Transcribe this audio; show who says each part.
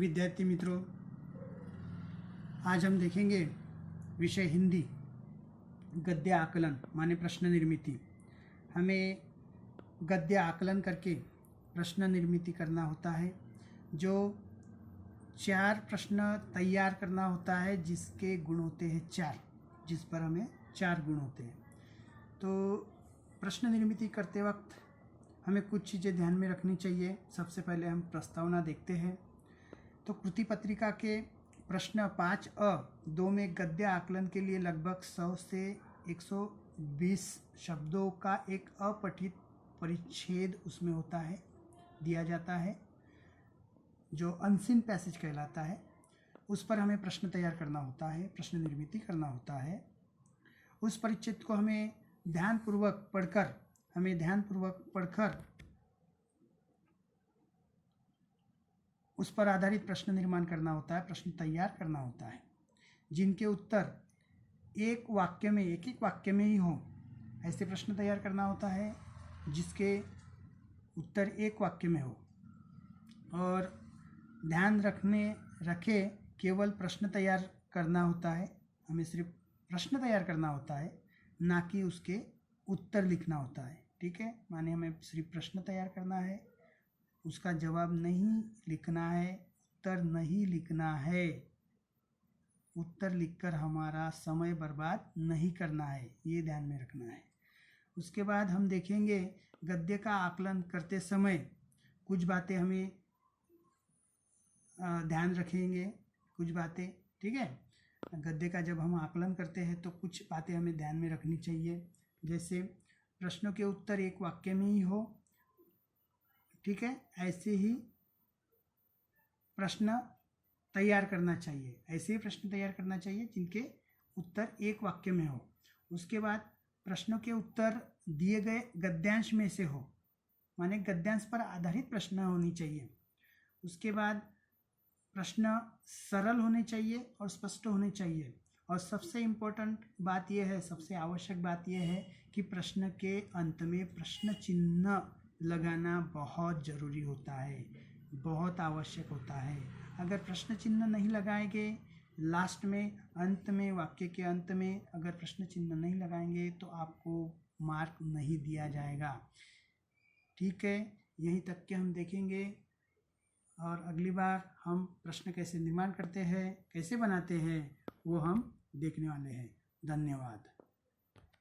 Speaker 1: विद्यार्थी मित्रों, आज हम देखेंगे विषय हिंदी गद्य आकलन माने प्रश्न निर्मिति। हमें गद्य आकलन करके प्रश्न निर्मिति करना होता है, जो 4 प्रश्न तैयार करना होता है जिसके गुण होते हैं 4, जिस पर हमें 4 गुण होते हैं। तो प्रश्न निर्मिति करते वक्त हमें कुछ चीज़ें ध्यान में रखनी चाहिए। सबसे पहले हम प्रस्तावना देखते हैं। तो कृति पत्रिका के प्रश्न 5A-2 में गद्य आकलन के लिए लगभग 100 से 120 शब्दों का एक अपठित परिच्छेद उसमें होता है, दिया जाता है, जो अनसीन पैसेज कहलाता है। उस पर हमें प्रश्न तैयार करना होता है, प्रश्न निर्मिति करना होता है। उस परिच्छेद को हमें ध्यानपूर्वक पढ़कर उस पर आधारित प्रश्न निर्माण करना होता है, प्रश्न तैयार करना होता है, जिनके उत्तर एक एक वाक्य में ही हो। ऐसे प्रश्न तैयार करना होता है जिसके उत्तर एक वाक्य में हो। और ध्यान रखे केवल प्रश्न तैयार करना होता है। हमें सिर्फ प्रश्न तैयार करना होता है, ना कि उसके उत्तर लिखना होता है। ठीक है, माने हमें सिर्फ प्रश्न तैयार करना है, उसका जवाब नहीं लिखना है, उत्तर नहीं लिखना है। उत्तर लिखकर हमारा समय बर्बाद नहीं करना है, ये ध्यान में रखना है। उसके बाद हम देखेंगे गद्य का आकलन करते समय कुछ बातें हमें ध्यान रखेंगे, कुछ बातें। ठीक है, गद्य का जब हम आकलन करते हैं तो कुछ बातें हमें ध्यान में रखनी चाहिए, जैसे प्रश्नों के उत्तर एक वाक्य में ही हो। ठीक है, ऐसे ही प्रश्न तैयार करना चाहिए, ऐसे ही प्रश्न तैयार करना चाहिए जिनके उत्तर एक वाक्य में हो। उसके बाद प्रश्नों के उत्तर दिए गए गद्यांश में से हो, माने गद्यांश पर आधारित प्रश्न होनी चाहिए। उसके बाद प्रश्न सरल होने चाहिए और स्पष्ट होने चाहिए। और सबसे इम्पोर्टेंट बात यह है, सबसे आवश्यक बात यह है कि प्रश्न के अंत में प्रश्न चिन्ह लगाना बहुत ज़रूरी होता है, बहुत आवश्यक होता है। अगर प्रश्न चिन्ह नहीं लगाएंगे, लास्ट में, अंत में, वाक्य के अंत में अगर प्रश्न चिन्ह नहीं लगाएंगे तो आपको मार्क नहीं दिया जाएगा। ठीक है, यहीं तक के हम देखेंगे और अगली बार हम प्रश्न कैसे निर्माण करते हैं, कैसे बनाते हैं, वो हम देखने वाले हैं। धन्यवाद।